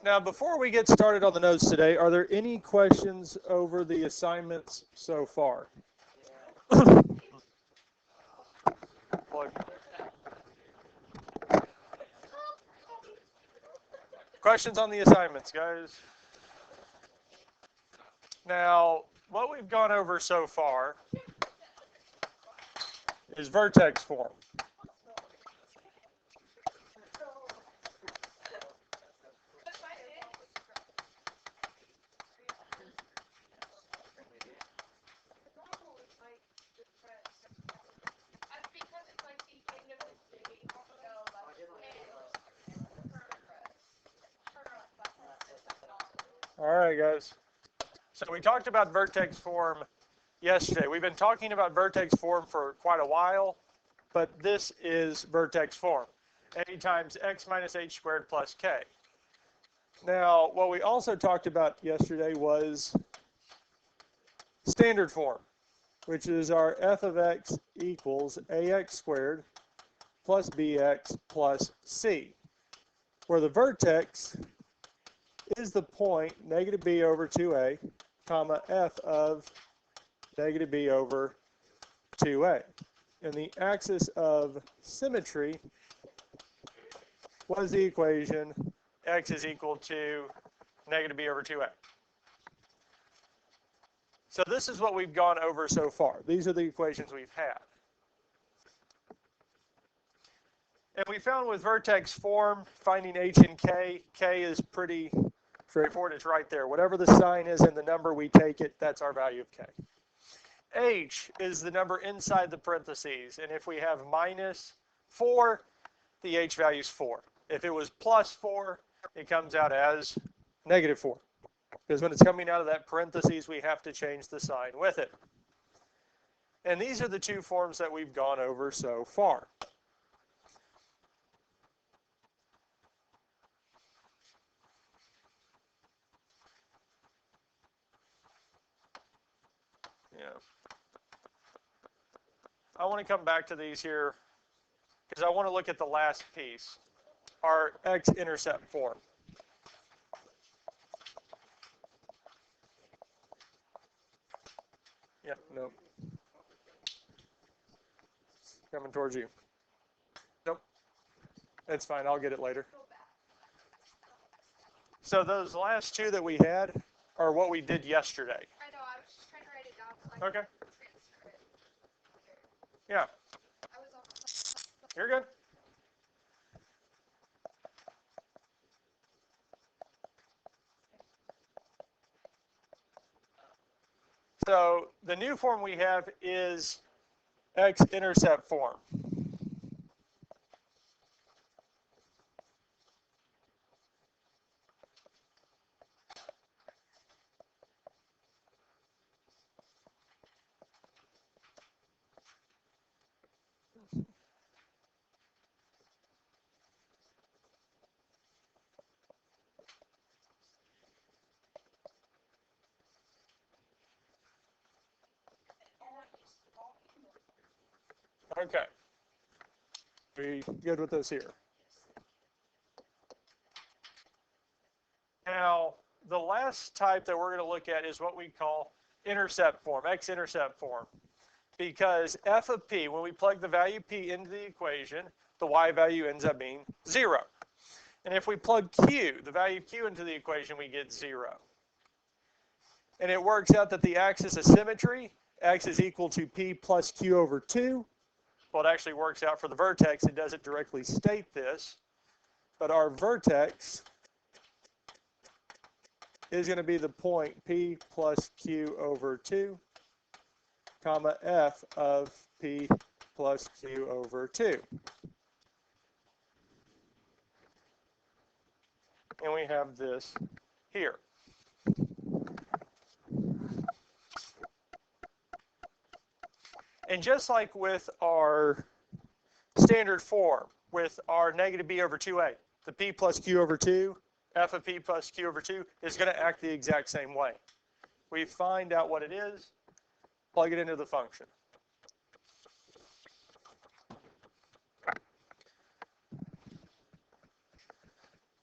Now, before we get started on the notes today, are there any questions over the assignments so far? Questions on the assignments, guys? Now, what we've gone over so far is vertex form. All right, guys. So we talked about vertex form yesterday. We've been talking about vertex form for quite a while, but this is vertex form. A times x minus h squared plus k. Now, what we also talked about yesterday was standard form, which is our f of x equals ax squared plus bx plus c, where the vertex is the point negative b over 2a, comma, f of negative b over 2a. And the axis of symmetry was the equation x is equal to negative b over 2a. So this is what we've gone over so far. These are the equations we've had. And we found with vertex form, finding h and k is pretty straightforward. It's right there. Whatever the sign is in the number, we take it. That's our value of k. H is the number inside the parentheses. And if we have minus 4, the h value is 4. If it was plus 4, it comes out as negative 4. Because when it's coming out of that parentheses, we have to change the sign with it. And these are the two forms that we've gone over so far. Yeah. I want to come back to these here because I want to look at the last piece, our x-intercept form. Yeah, no. Coming towards you. Nope. It's fine. I'll get it later. So those last two that we had are what we did yesterday. I know. I was just trying to write it down so I Okay. can transfer it. Yeah. You're good. So the new form we have is x-intercept form. Okay. We good with this here? Now, the last type that we're going to look at is what we call intercept form, x-intercept form. Because f of p, when we plug the value p into the equation, the y value ends up being 0. And if we plug q, the value of q into the equation, we get 0. And it works out that the axis of symmetry, x is equal to p plus q over 2. Well, it actually works out for the vertex. It doesn't directly state this. But our vertex is going to be the point p plus q over 2, comma, f of p plus q over 2. And we have this here. And just like with our standard form, with our negative b over 2a, the p plus q over 2, f of p plus q over 2 is going to act the exact same way. We find out what it is, plug it into the function.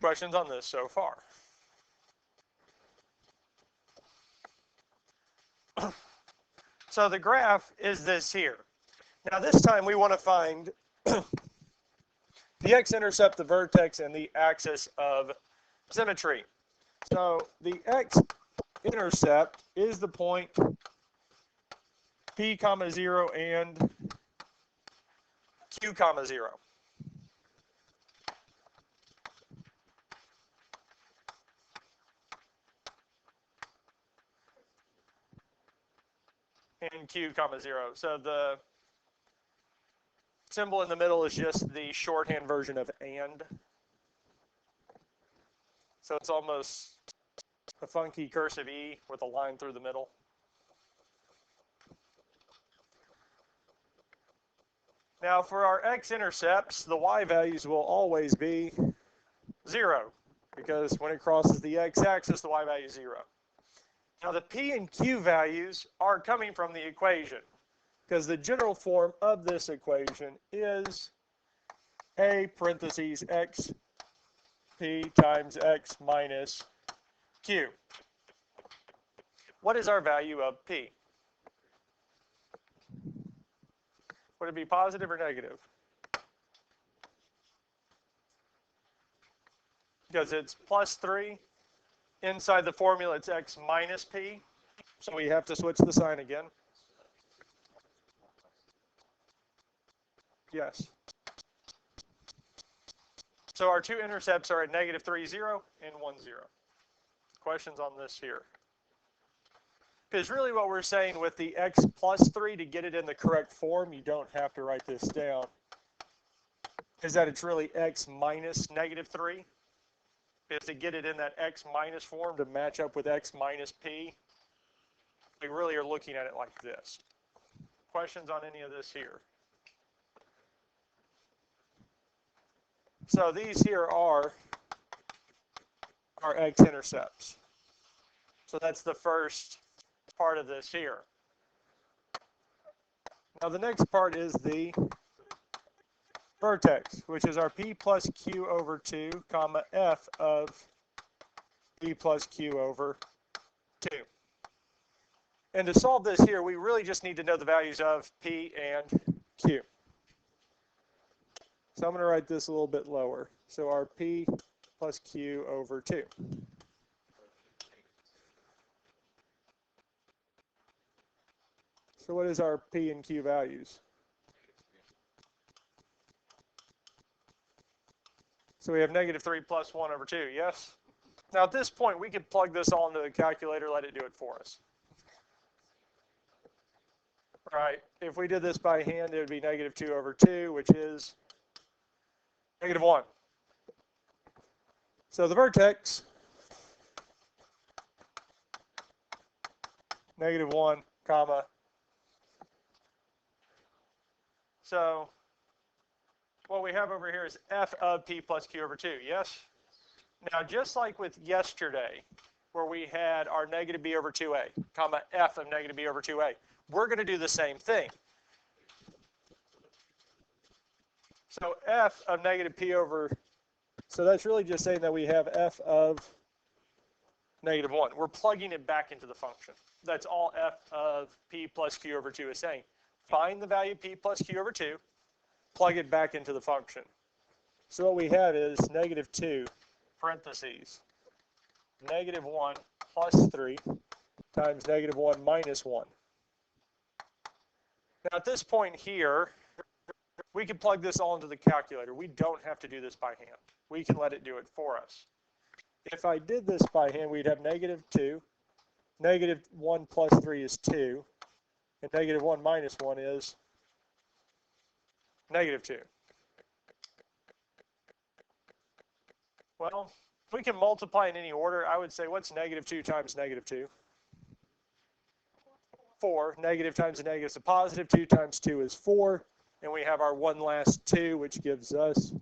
Questions on this so far? So the graph is this here. Now this time we want to find the x-intercept, the vertex, and the axis of symmetry. So the x-intercept is the point p comma 0 and q comma 0. And q comma 0. So the symbol in the middle is just the shorthand version of and. So it's almost a funky cursive E with a line through the middle. Now for our x-intercepts, the y values will always be 0 because when it crosses the x-axis, the y value is 0. Now the p and q values are coming from the equation because the general form of this equation is a parentheses x p times x minus q. What is our value of p? Would it be positive or negative? Because it's plus 3. Inside the formula, it's x minus p. So we have to switch the sign again. Yes. So our two intercepts are at negative 3, 0 and 1, 0. Questions on this here? Because really what we're saying with the x plus 3, to get it in the correct form, you don't have to write this down, is that it's really x minus negative 3. Because to get it in that x minus form to match up with x minus p, we really are looking at it like this. Questions on any of this here? So these here are our x-intercepts. So that's the first part of this here. Now the next part is the vertex, which is our p plus q over 2, comma f of p plus q over 2. And to solve this here, we really just need to know the values of p and q. So I'm going to write this a little bit lower. So our p plus q over 2. So what is our p and q values? So we have negative 3 plus 1 over 2, yes? Now at this point, we could plug this all into the calculator, let it do it for us. Right, if we did this by hand, it would be negative 2 over 2, which is negative 1. So the vertex, negative 1, comma. So what we have over here is f of p plus q over 2, yes? Now just like with yesterday, where we had our negative b over 2a, comma f of negative b over 2a, we're going to do the same thing. So f of negative p over, so that's really just saying that we have f of negative 1. We're plugging it back into the function. That's all f of p plus q over 2 is saying. Find the value of p plus q over 2, plug it back into the function. So what we have is negative 2, parentheses, negative 1 plus 3 times negative 1 minus 1. Now at this point here, we can plug this all into the calculator. We don't have to do this by hand. We can let it do it for us. If I did this by hand, we'd have negative 2, negative 1 plus 3 is 2, and negative 1 minus 1 is negative 2. Well, if we can multiply in any order, I would say what's negative 2 times negative 2? 4. Negative times a negative is a positive. 2 times 2 is 4. And we have our one last 2, which gives us.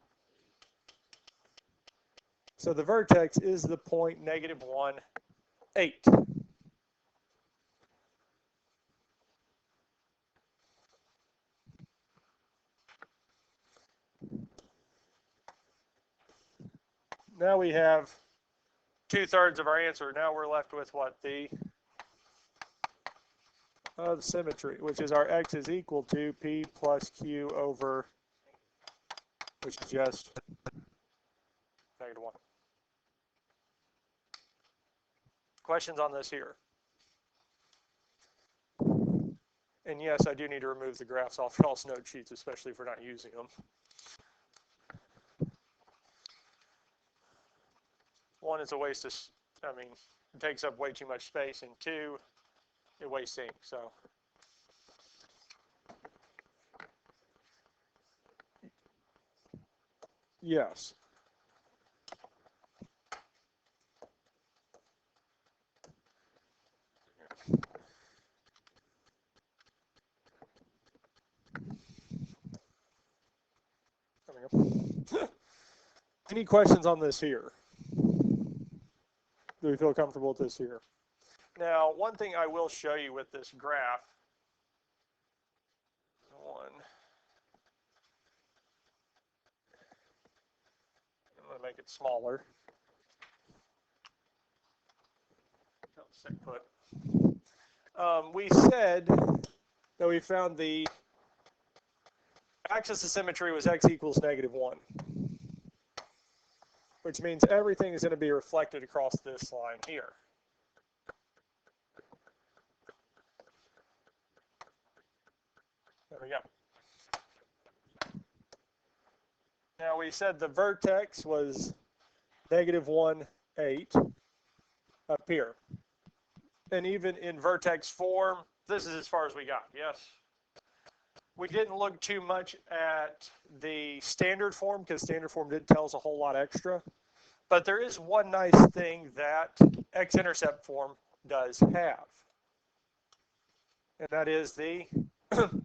So the vertex is the point negative 1, 8. Now we have 2/3 of our answer. Now we're left with what? The of symmetry, which is our x is equal to p plus q over, which is just -1. Questions on this here? And yes, I do need to remove the graphs off y'all's note sheets, especially if we're not using them. One, it's a waste of, it takes up way too much space, and two, it wastes ink, so. Yes. There we go. Any questions on this here? Do we feel comfortable with this here? Now, one thing I will show you with this graph, I'm going to make it smaller. We said that we found the axis of symmetry was x equals -1, which means everything is going to be reflected across this line here. There we go. Now we said the vertex was -1, 8 up here. And even in vertex form, this is as far as we got, yes? We didn't look too much at the standard form because standard form didn't tell us a whole lot extra. But there is one nice thing that x-intercept form does have. And that is the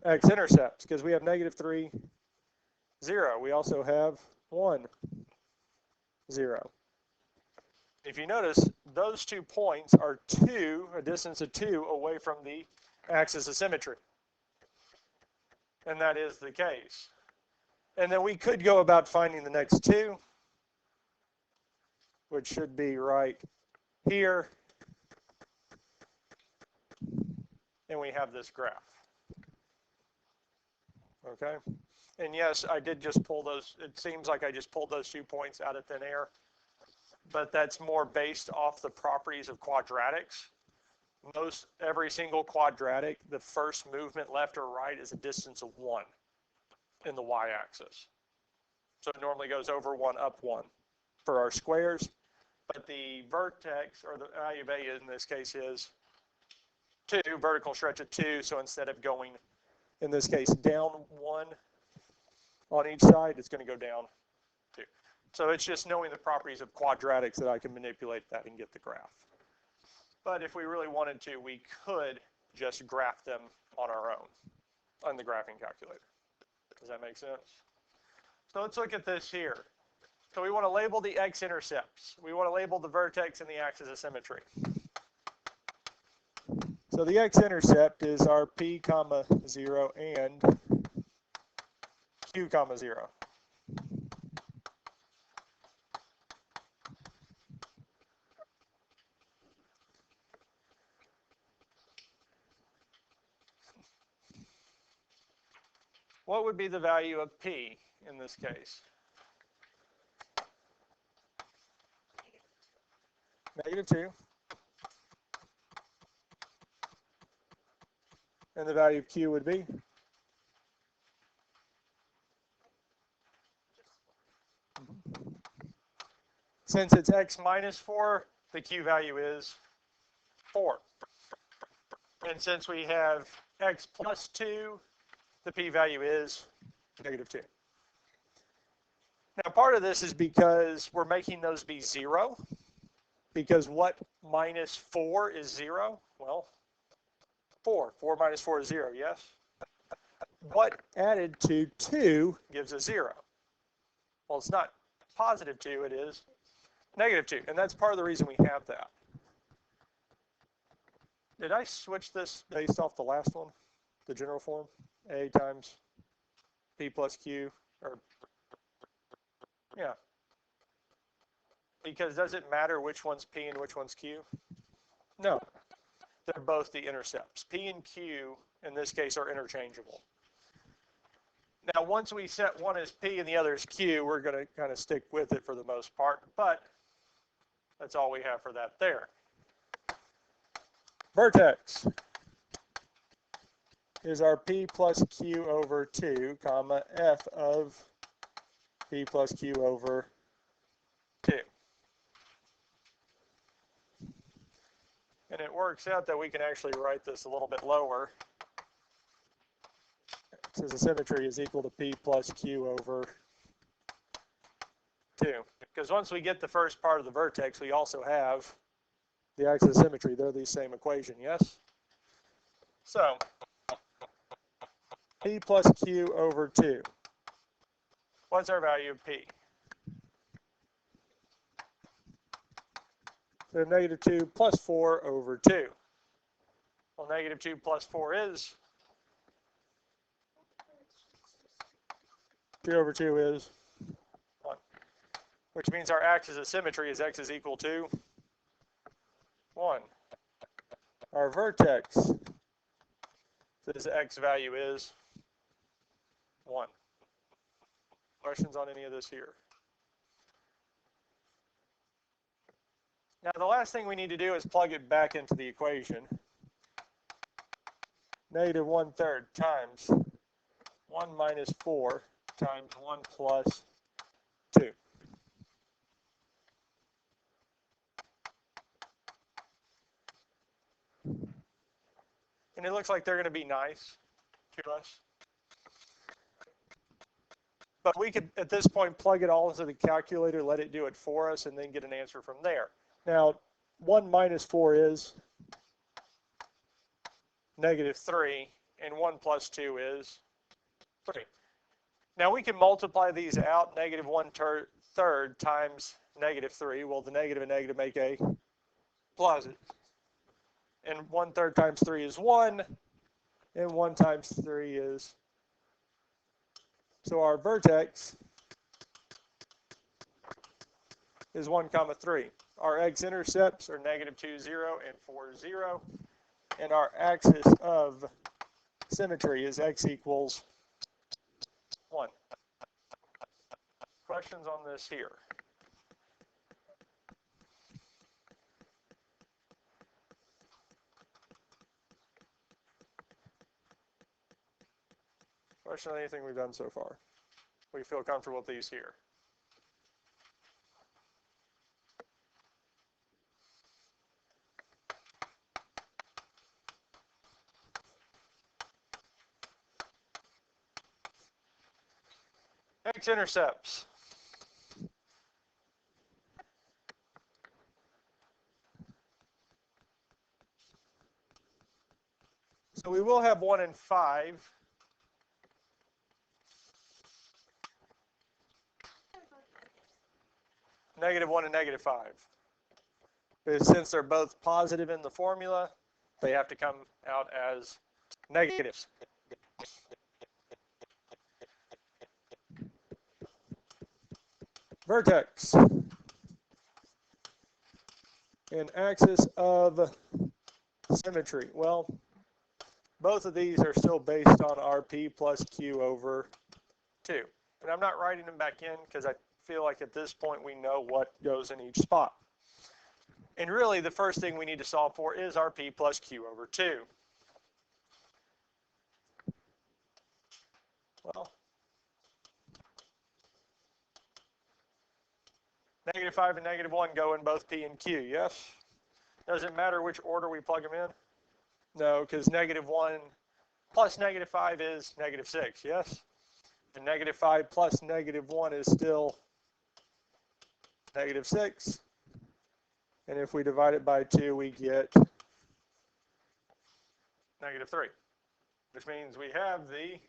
x-intercepts, because we have -3, 0. We also have 1, 0. If you notice, those 2 points are a distance of 2 away from the axis of symmetry. And that is the case. And then we could go about finding the next 2, which should be right here. And we have this graph. Okay? And yes, I did just pull those. It seems like I just pulled those 2 points out of thin air. But that's more based off the properties of quadratics. Every single quadratic, the first movement left or right is a distance of 1 in the y-axis. So it normally goes over 1, up 1 for our squares. But the vertex, or the value of a in this case, is 2, vertical stretch of 2. So instead of going, in this case, down 1 on each side, it's going to go down 2. So it's just knowing the properties of quadratics that I can manipulate that and get the graph. But if we really wanted to, we could just graph them on our own on the graphing calculator. Does that make sense? So let's look at this here. So we want to label the x-intercepts. We want to label the vertex and the axis of symmetry. So the x-intercept is our p, 0 and q, 0. What would be the value of p in this case? -2. And the value of q would be? Since it's x minus 4, the q value is 4. And since we have x plus 2, the p value is -2. Now part of this is because we're making those be 0. Because what minus 4 is 0? Well, 4. 4 minus 4 is 0, yes? What added to 2 gives us 0? Well, it's not positive 2, it is -2. And that's part of the reason we have that. Did I switch this based off the last one? The general form? A times p plus q, or yeah. Because does it matter which one's p and which one's q? No. they're both the intercepts. P and Q, in this case, are interchangeable. Now, once we set one as P and the other as Q, we're going to kind of stick with it for the most part, but that's all we have for that there. Vertex is our P plus Q over 2, comma, F of P plus Q over 2. And it works out that we can actually write this a little bit lower. It says the symmetry is equal to P plus Q over 2. Because once we get the first part of the vertex, we also have the axis of symmetry. They're the same equation, yes? So, P plus Q over 2. What's our value of P? So negative 2 plus 4 over 2. Well, negative 2 plus 4 is? 2 over 2 is 1. Which means our axis of symmetry is x is equal to 1. Our vertex says x value is 1. Questions on any of this here? Now, the last thing we need to do is plug it back into the equation. Negative 1/3 times 1 minus 4 times 1 plus 2. And it looks like they're going to be nice to us. But we could, at this point, plug it all into the calculator, let it do it for us, and then get an answer from there. Now, 1 minus 4 is negative 3, and 1 plus 2 is 3. Now, we can multiply these out. Negative 1/3 times negative 3. Well, the negative and negative make a plus. And 1/3 times 3 is 1, and 1 times 3 is. So our vertex is 1, 3. Our x-intercepts are negative 2, 0, and 4, 0. And our axis of symmetry is x equals 1. Questions on this here? Question on anything we've done so far? We feel comfortable with these here. X-intercepts. So we will have 1 and 5. Negative 1 and negative 5. But since they're both positive in the formula, they have to come out as negatives. Vertex. An axis of symmetry. Well, both of these are still based on our P plus Q over 2. And I'm not writing them back in because I feel like at this point we know what goes in each spot. And really the first thing we need to solve for is our P plus Q over 2. Well, negative 5 and negative 1 go in both P and Q, yes? Does it matter which order we plug them in? No, because negative 1 plus negative 5 is negative 6, yes? And negative 5 plus negative 1 is still negative 6. And if we divide it by 2, we get negative 3, which means we have the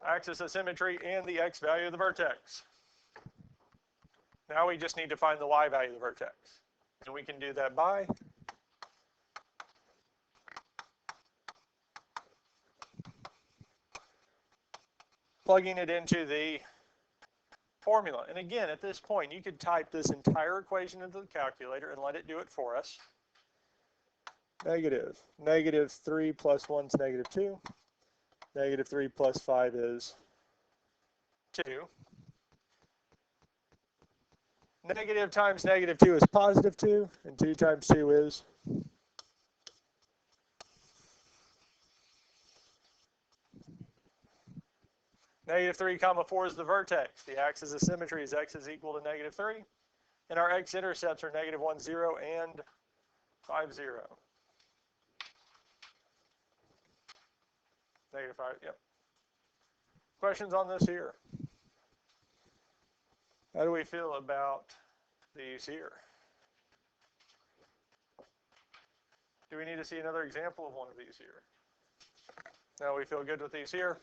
axis of symmetry and the x value of the vertex. Now we just need to find the y value of the vertex. And we can do that by plugging it into the formula. And again, at this point, you could type this entire equation into the calculator and let it do it for us. negative. Negative 3 plus 1 is negative 2. Negative 3 plus 5 is 2. Negative times negative 2 is positive 2, and 2 times 2 is negative 3 comma 4 is the vertex. The axis of symmetry is x is equal to negative 3. And our x-intercepts are negative 1, 0, and 5, 0. Negative 5, yep. Questions on this here? How do we feel about these here? Do we need to see another example of one of these here? No, we feel good with these here.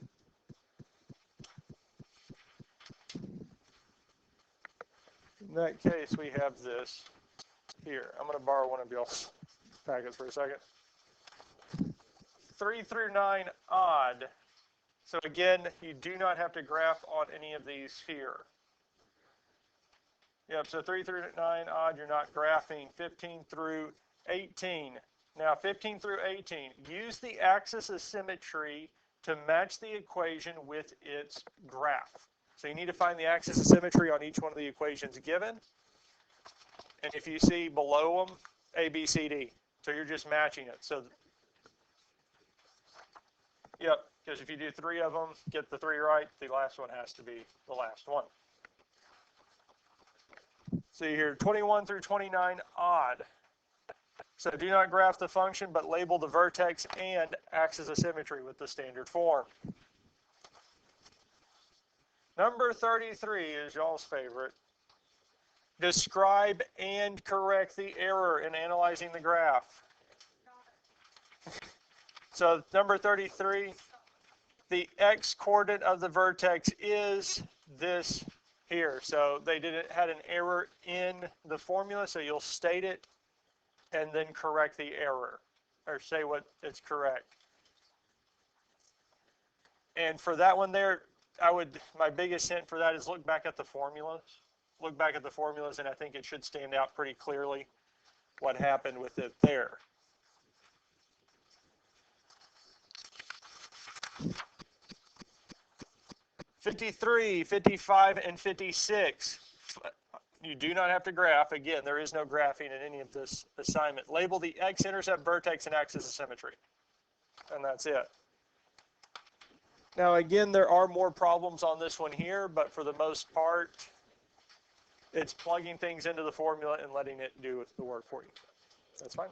In that case, we have this here. I'm going to borrow one of y'all's packets for a second. 3 through 9 odd. So again, you do not have to graph on any of these here. Yep, so 3 through 9 odd, you're not graphing. 15 through 18. Now 15 through 18, use the axis of symmetry to match the equation with its graph. So you need to find the axis of symmetry on each one of the equations given. And if you see below them, A, B, C, D. So you're just matching it. So, yep, because if you do 3 of them, get the 3 right, the last one has to be the last one. See here, 21 through 29 odd. So do not graph the function, but label the vertex and axis of symmetry with the standard form. Number 33 is y'all's favorite. Describe and correct the error in analyzing the graph. So number 33, the x-coordinate of the vertex is this here. So they had an error in the formula, so you'll state it and then correct the error, or say what it's correct. And for that one there, my biggest hint for that is look back at the formulas. Look back at the formulas, and I think it should stand out pretty clearly what happened with it there. '53, '55, and '56. You do not have to graph. Again, there is no graphing in any of this assignment. Label the x-intercept, vertex, and axis of symmetry. And that's it. Now, again, there are more problems on this one here, but for the most part, it's plugging things into the formula and letting it do the work for you. That's fine.